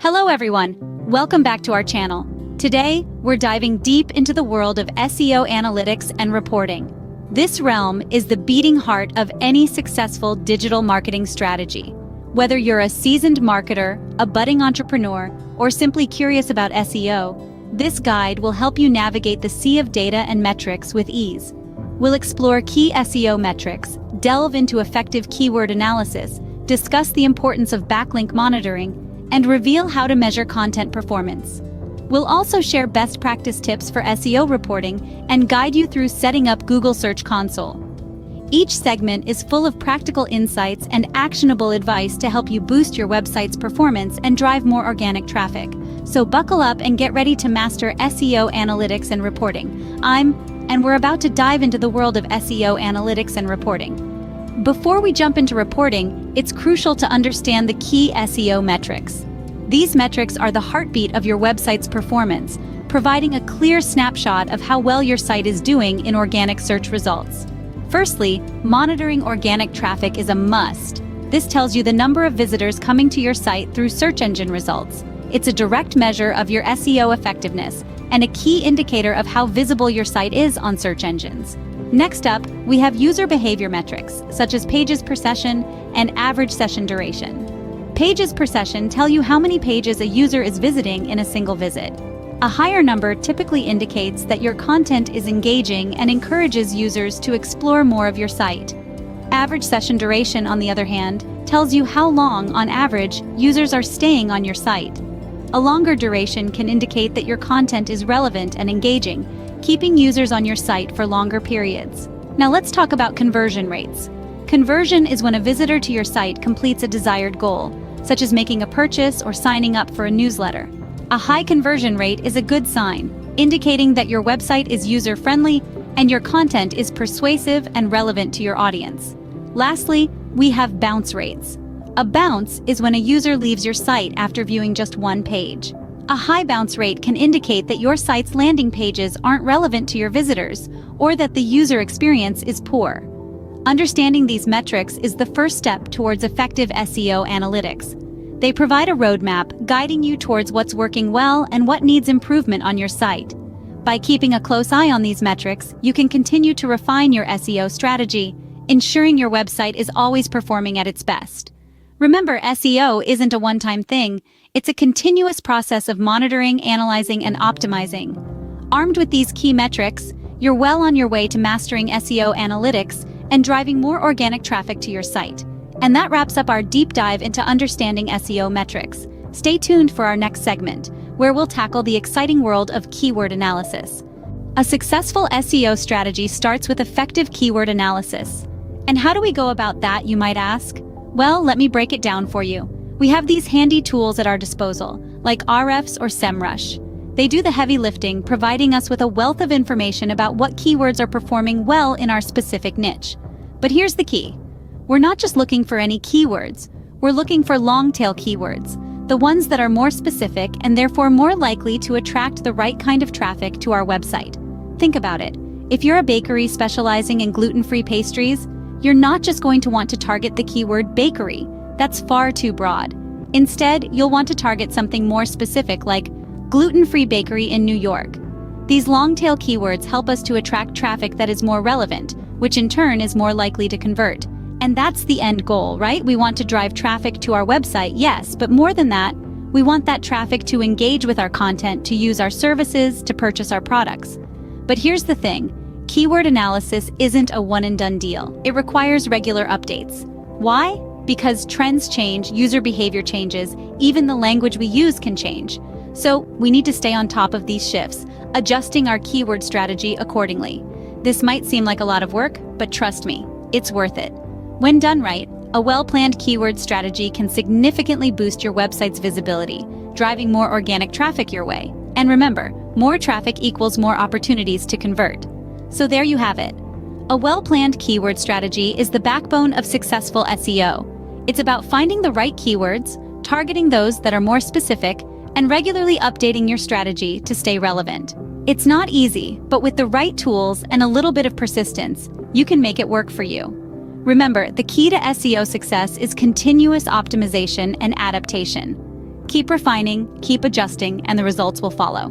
Hello everyone, welcome back to our channel. Today, we're diving deep into the world of SEO analytics and reporting. This realm is the beating heart of any successful digital marketing strategy. Whether you're a seasoned marketer, a budding entrepreneur, or simply curious about SEO, this guide will help you navigate the sea of data and metrics with ease. We'll explore key SEO metrics, delve into effective keyword analysis, discuss the importance of backlink monitoring, and reveal how to measure content performance. We'll also share best practice tips for SEO reporting and guide you through setting up Google Search Console. Each segment is full of practical insights and actionable advice to help you boost your website's performance and drive more organic traffic. So buckle up and get ready to master SEO analytics and reporting. And we're about to dive into the world of SEO analytics and reporting. Before we jump into reporting, it's crucial to understand the key SEO metrics. These metrics are the heartbeat of your website's performance, providing a clear snapshot of how well your site is doing in organic search results. Firstly, monitoring organic traffic is a must. This tells you the number of visitors coming to your site through search engine results. It's a direct measure of your SEO effectiveness and a key indicator of how visible your site is on search engines. Next up, we have user behavior metrics, such as pages per session and average session duration. Pages per session tell you how many pages a user is visiting in a single visit. A higher number typically indicates that your content is engaging and encourages users to explore more of your site. Average session duration, on the other hand, tells you how long, on average, users are staying on your site. A longer duration can indicate that your content is relevant and engaging, keeping users on your site for longer periods. Now let's talk about conversion rates. Conversion is when a visitor to your site completes a desired goal, such as making a purchase or signing up for a newsletter. A high conversion rate is a good sign, indicating that your website is user-friendly and your content is persuasive and relevant to your audience. Lastly, we have bounce rates. A bounce is when a user leaves your site after viewing just one page. A high bounce rate can indicate that your site's landing pages aren't relevant to your visitors or that the user experience is poor. Understanding these metrics is the first step towards effective SEO analytics. They provide a roadmap guiding you towards what's working well and what needs improvement on your site. By keeping a close eye on these metrics, you can continue to refine your SEO strategy, ensuring your website is always performing at its best. Remember, SEO isn't a one-time thing. It's a continuous process of monitoring, analyzing, and optimizing. Armed with these key metrics, you're well on your way to mastering SEO analytics and driving more organic traffic to your site. And that wraps up our deep dive into understanding SEO metrics. Stay tuned for our next segment, where we'll tackle the exciting world of keyword analysis. A successful SEO strategy starts with effective keyword analysis. And how do we go about that, you might ask? Well, let me break it down for you. We have these handy tools at our disposal, like Ahrefs or SEMrush. They do the heavy lifting, providing us with a wealth of information about what keywords are performing well in our specific niche. But here's the key. We're not just looking for any keywords. We're looking for long-tail keywords, the ones that are more specific and therefore more likely to attract the right kind of traffic to our website. Think about it. If you're a bakery specializing in gluten-free pastries, you're not just going to want to target the keyword bakery. That's far too broad. Instead, you'll want to target something more specific like gluten-free bakery in New York. These long-tail keywords help us to attract traffic that is more relevant, which in turn is more likely to convert. And that's the end goal, right? We want to drive traffic to our website, yes, but more than that, we want that traffic to engage with our content, to use our services, to purchase our products. But here's the thing. Keyword analysis isn't a one-and-done deal. It requires regular updates. Why? Because trends change, user behavior changes, even the language we use can change. So we need to stay on top of these shifts, adjusting our keyword strategy accordingly. This might seem like a lot of work, but trust me, it's worth it. When done right, a well-planned keyword strategy can significantly boost your website's visibility, driving more organic traffic your way. And remember, more traffic equals more opportunities to convert. So there you have it. A well-planned keyword strategy is the backbone of successful SEO. It's about finding the right keywords, targeting those that are more specific, and regularly updating your strategy to stay relevant. It's not easy, but with the right tools and a little bit of persistence, you can make it work for you. Remember, the key to SEO success is continuous optimization and adaptation. Keep refining, keep adjusting, and the results will follow.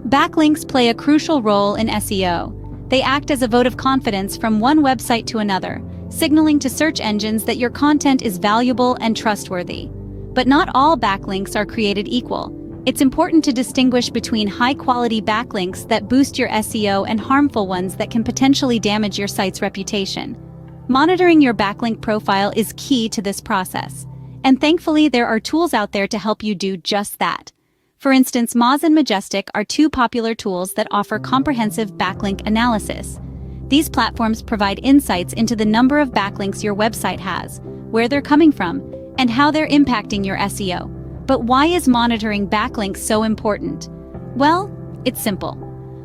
Backlinks play a crucial role in SEO. They act as a vote of confidence from one website to another, signaling to search engines that your content is valuable and trustworthy. But not all backlinks are created equal. It's important to distinguish between high-quality backlinks that boost your SEO and harmful ones that can potentially damage your site's reputation. Monitoring your backlink profile is key to this process. And thankfully, there are tools out there to help you do just that. For instance, Moz and Majestic are two popular tools that offer comprehensive backlink analysis. These platforms provide insights into the number of backlinks your website has, where they're coming from, and how they're impacting your SEO. But why is monitoring backlinks so important? Well, it's simple.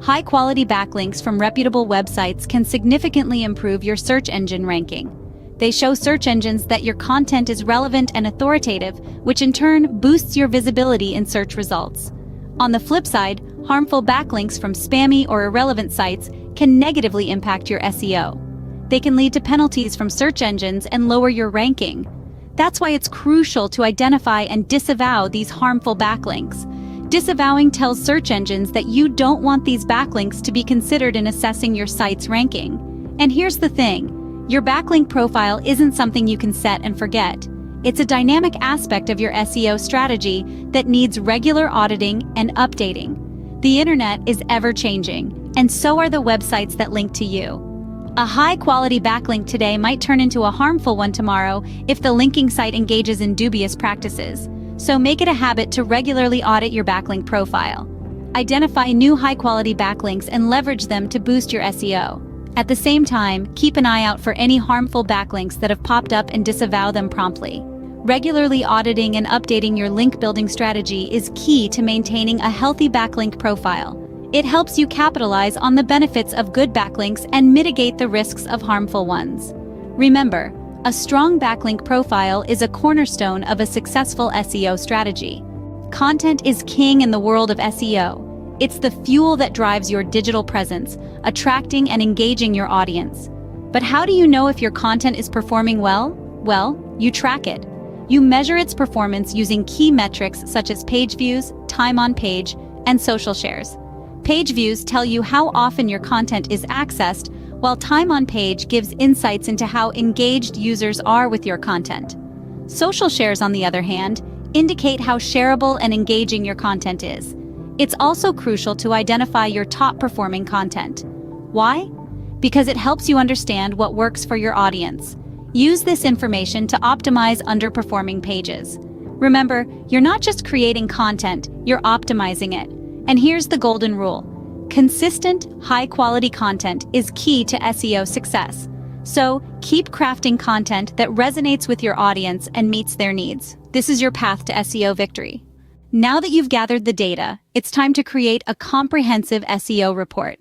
High-quality backlinks from reputable websites can significantly improve your search engine ranking. They show search engines that your content is relevant and authoritative, which in turn boosts your visibility in search results. On the flip side, harmful backlinks from spammy or irrelevant sites can negatively impact your SEO. They can lead to penalties from search engines and lower your ranking. That's why it's crucial to identify and disavow these harmful backlinks. Disavowing tells search engines that you don't want these backlinks to be considered in assessing your site's ranking. And here's the thing. Your backlink profile isn't something you can set and forget. It's a dynamic aspect of your SEO strategy that needs regular auditing and updating. The internet is ever-changing, and so are the websites that link to you. A high-quality backlink today might turn into a harmful one tomorrow if the linking site engages in dubious practices. So make it a habit to regularly audit your backlink profile. Identify new high-quality backlinks and leverage them to boost your SEO. At the same time, keep an eye out for any harmful backlinks that have popped up and disavow them promptly. Regularly auditing and updating your link building strategy is key to maintaining a healthy backlink profile. It helps you capitalize on the benefits of good backlinks and mitigate the risks of harmful ones. Remember, a strong backlink profile is a cornerstone of a successful SEO strategy. Content is king in the world of SEO. It's the fuel that drives your digital presence, attracting and engaging your audience. But how do you know if your content is performing well? Well, you track it. You measure its performance using key metrics such as page views, time on page, and social shares. Page views tell you how often your content is accessed, while time on page gives insights into how engaged users are with your content. Social shares, on the other hand, indicate how shareable and engaging your content is. It's also crucial to identify your top-performing content. Why? Because it helps you understand what works for your audience. Use this information to optimize underperforming pages. Remember, you're not just creating content, you're optimizing it. And here's the golden rule. Consistent, high-quality content is key to SEO success. So, keep crafting content that resonates with your audience and meets their needs. This is your path to SEO victory. Now that you've gathered the data, it's time to create a comprehensive SEO report.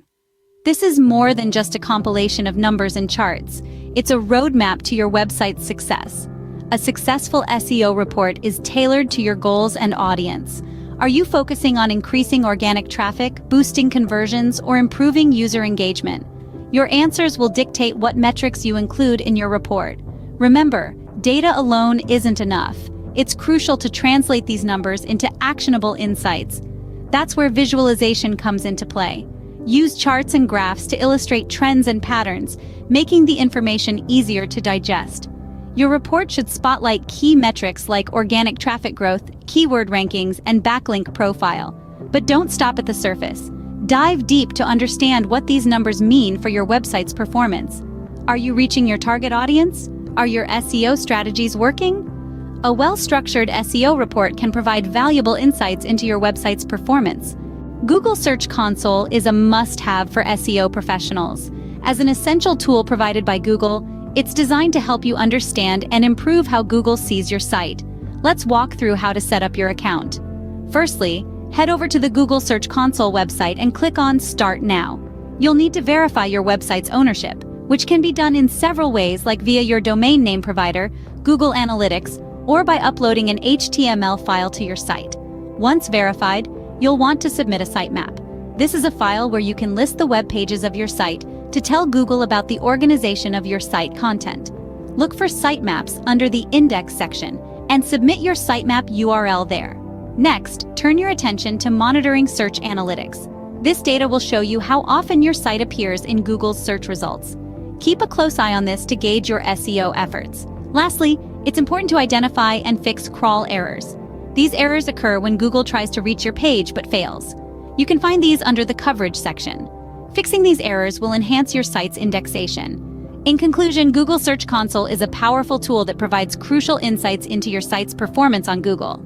This is more than just a compilation of numbers and charts. It's a roadmap to your website's success. A successful SEO report is tailored to your goals and audience. Are you focusing on increasing organic traffic, boosting conversions, or improving user engagement? Your answers will dictate what metrics you include in your report. Remember, data alone isn't enough. It's crucial to translate these numbers into actionable insights. That's where visualization comes into play. Use charts and graphs to illustrate trends and patterns, making the information easier to digest. Your report should spotlight key metrics like organic traffic growth, keyword rankings, and backlink profile. But don't stop at the surface. Dive deep to understand what these numbers mean for your website's performance. Are you reaching your target audience? Are your SEO strategies working? A well-structured SEO report can provide valuable insights into your website's performance. Google Search Console is a must-have for SEO professionals. As an essential tool provided by Google, it's designed to help you understand and improve how Google sees your site. Let's walk through how to set up your account. Firstly, head over to the Google Search Console website and click on Start Now. You'll need to verify your website's ownership, which can be done in several ways, like via your domain name provider, Google Analytics, or by uploading an HTML file to your site. Once verified, you'll want to submit a sitemap. This is a file where you can list the web pages of your site to tell Google about the organization of your site content. Look for sitemaps under the Index section and submit your sitemap URL there. Next, turn your attention to monitoring search analytics. This data will show you how often your site appears in Google's search results. Keep a close eye on this to gauge your SEO efforts. Lastly, it's important to identify and fix crawl errors. These errors occur when Google tries to reach your page but fails. You can find these under the coverage section. Fixing these errors will enhance your site's indexation. In conclusion, Google Search Console is a powerful tool that provides crucial insights into your site's performance on Google.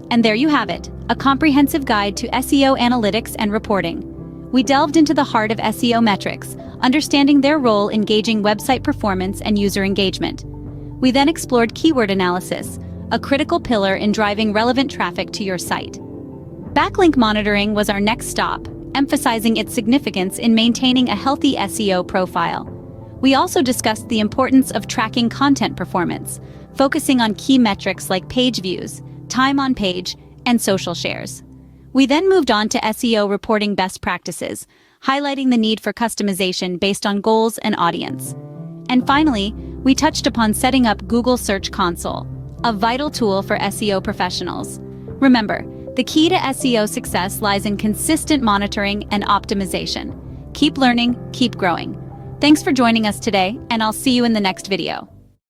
And there you have it, a comprehensive guide to SEO analytics and reporting. We delved into the heart of SEO metrics, understanding their role in gauging website performance and user engagement. We then explored keyword analysis, a critical pillar in driving relevant traffic to your site. Backlink monitoring was our next stop, emphasizing its significance in maintaining a healthy SEO profile. We also discussed the importance of tracking content performance, focusing on key metrics like page views, time on page, and social shares. We then moved on to SEO reporting best practices, highlighting the need for customization based on goals and audience. And finally, we touched upon setting up Google Search Console, a vital tool for SEO professionals. Remember, the key to SEO success lies in consistent monitoring and optimization. Keep learning, keep growing. Thanks for joining us today, and I'll see you in the next video.